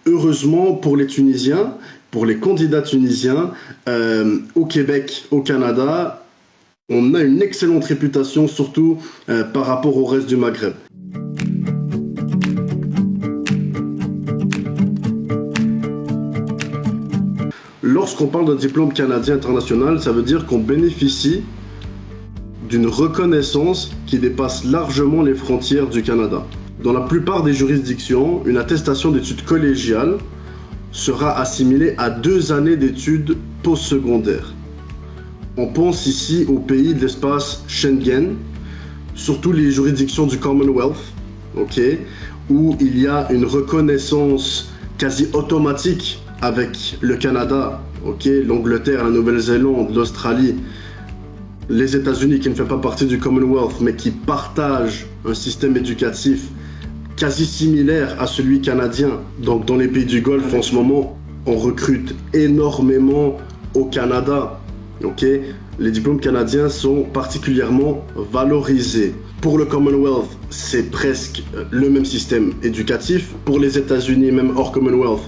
heureusement pour les Tunisiens, pour les candidats tunisiens, au Québec, au Canada, on a une excellente réputation, surtout par rapport au reste du Maghreb. Lorsqu'on parle d'un diplôme canadien international, ça veut dire qu'on bénéficie d'une reconnaissance qui dépasse largement les frontières du Canada. Dans la plupart des juridictions, une attestation d'études collégiales sera assimilée à 2 années d'études postsecondaires. On pense ici aux pays de l'espace Schengen, surtout les juridictions du Commonwealth, où il y a une reconnaissance quasi automatique avec le Canada, l'Angleterre, la Nouvelle-Zélande, l'Australie, les États-Unis qui ne font pas partie du Commonwealth mais qui partagent un système éducatif quasi similaire à celui canadien. Donc dans les pays du Golfe en ce moment, on recrute énormément au Canada. Les diplômes canadiens sont particulièrement valorisés. Pour le Commonwealth, c'est presque le même système éducatif. Pour les États-Unis, même hors Commonwealth,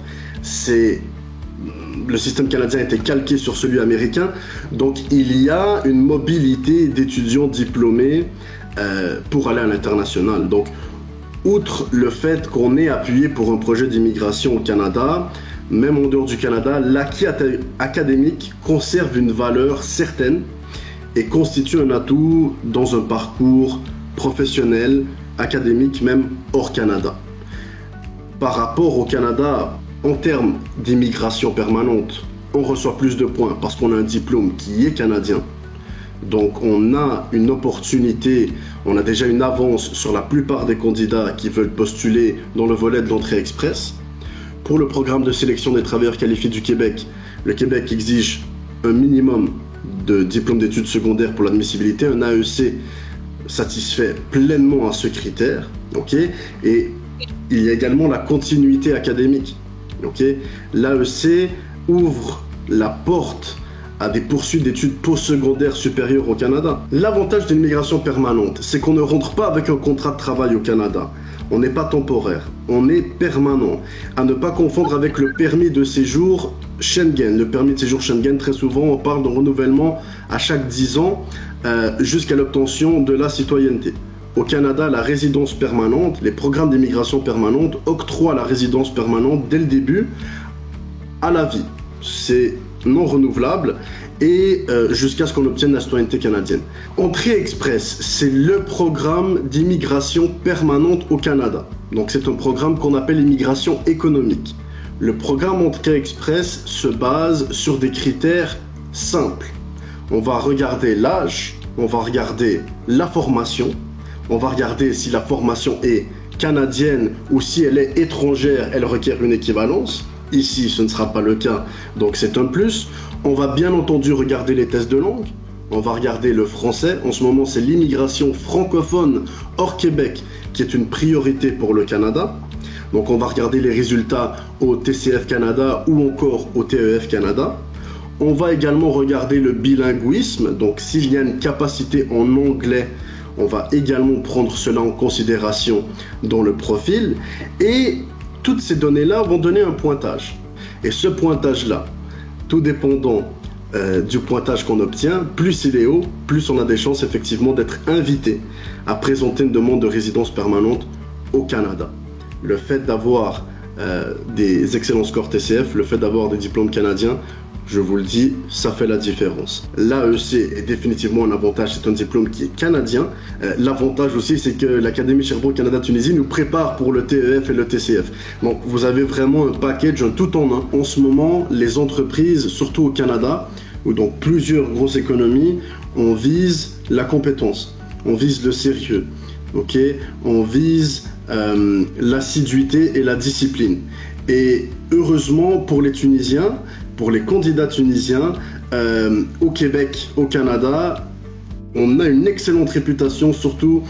le système canadien a été calqué sur celui américain. Donc il y a une mobilité d'étudiants diplômés pour aller à l'international. Donc outre le fait qu'on est appuyé pour un projet d'immigration au Canada, même en dehors du Canada, l'acquis académique conserve une valeur certaine et constitue un atout dans un parcours professionnel, académique, même hors Canada. Par rapport au Canada, en termes d'immigration permanente, on reçoit plus de points parce qu'on a un diplôme qui est canadien. Donc on a une opportunité, on a déjà une avance sur la plupart des candidats qui veulent postuler dans le volet de l'entrée express. Pour le programme de sélection des travailleurs qualifiés du Québec, le Québec exige un minimum de diplôme d'études secondaires pour l'admissibilité. Un AEC satisfait pleinement à ce critère. Et il y a également la continuité académique. L'AEC ouvre la porte à des poursuites d'études postsecondaires supérieures au Canada. L'avantage d'une migration permanente, c'est qu'on ne rentre pas avec un contrat de travail au Canada. On n'est pas temporaire, on est permanent. À ne pas confondre avec le permis de séjour Schengen. Le permis de séjour Schengen, très souvent, on parle de renouvellement à chaque 10 ans jusqu'à l'obtention de la citoyenneté. Au Canada, la résidence permanente, les programmes d'immigration permanente octroient la résidence permanente dès le début à la vie. C'est non renouvelable et jusqu'à ce qu'on obtienne la citoyenneté canadienne. Entrée Express, c'est le programme d'immigration permanente au Canada. Donc c'est un programme qu'on appelle immigration économique. Le programme Entrée Express se base sur des critères simples. On va regarder l'âge, on va regarder la formation, on va regarder si la formation est canadienne ou si elle est étrangère, elle requiert une équivalence. Ici, ce ne sera pas le cas, donc c'est un plus. On va bien entendu regarder les tests de langue. On va regarder le français. En ce moment, c'est l'immigration francophone hors Québec qui est une priorité pour le Canada. Donc on va regarder les résultats au TCF Canada ou encore au TEF Canada. On va également regarder le bilinguisme. Donc s'il y a une capacité en anglais, on va également prendre cela en considération dans le profil. Et toutes ces données-là vont donner un pointage. Et ce pointage-là, tout dépendant du pointage qu'on obtient, plus il est haut, plus on a des chances effectivement d'être invité à présenter une demande de résidence permanente au Canada. Le fait d'avoir des excellents scores TCF, le fait d'avoir des diplômes canadiens, je vous le dis, ça fait la différence. L'AEC est définitivement un avantage, c'est un diplôme qui est canadien. L'avantage aussi, c'est que l'Académie Sherbrooke Canada-Tunisie nous prépare pour le TEF et le TCF. Donc vous avez vraiment un package, un tout en un. En ce moment, les entreprises, surtout au Canada, où donc plusieurs grosses économies, on vise la compétence, on vise le sérieux, on vise l'assiduité et la discipline. Et heureusement pour les Tunisiens, pour les candidats tunisiens, au Québec, au Canada, on a une excellente réputation, surtout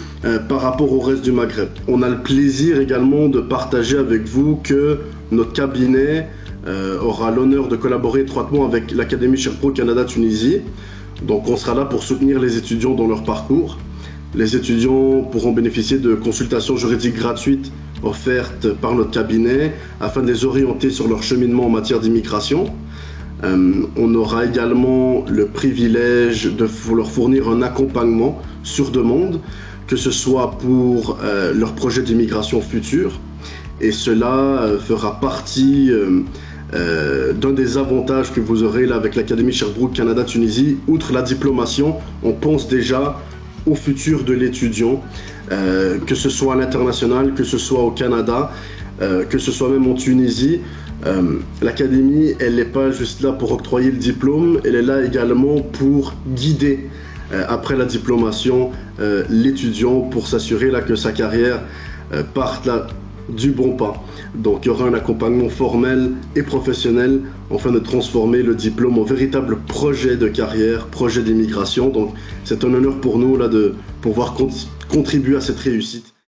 par rapport au reste du Maghreb. On a le plaisir également de partager avec vous que notre cabinet aura l'honneur de collaborer étroitement avec l'Académie Sherbrooke Canada-Tunisie. Donc on sera là pour soutenir les étudiants dans leur parcours. Les étudiants pourront bénéficier de consultations juridiques gratuites offertes par notre cabinet afin de les orienter sur leur cheminement en matière d'immigration. On aura également le privilège de leur fournir un accompagnement sur demande, que ce soit pour leur projet d'immigration futur. Et cela fera partie d'un des avantages que vous aurez là avec l'Académie Sherbrooke Canada-Tunisie. Outre la diplomation, on pense déjà au futur de l'étudiant, que ce soit à l'international, que ce soit au Canada, que ce soit même en Tunisie. L'Académie, elle n'est pas juste là pour octroyer le diplôme, elle est là également pour guider après la diplomation l'étudiant pour s'assurer là que sa carrière parte là du bon pas. Donc il y aura un accompagnement formel et professionnel afin de transformer le diplôme en véritable projet de carrière, projet d'immigration. Donc c'est un honneur pour nous là de pouvoir contribuer à cette réussite.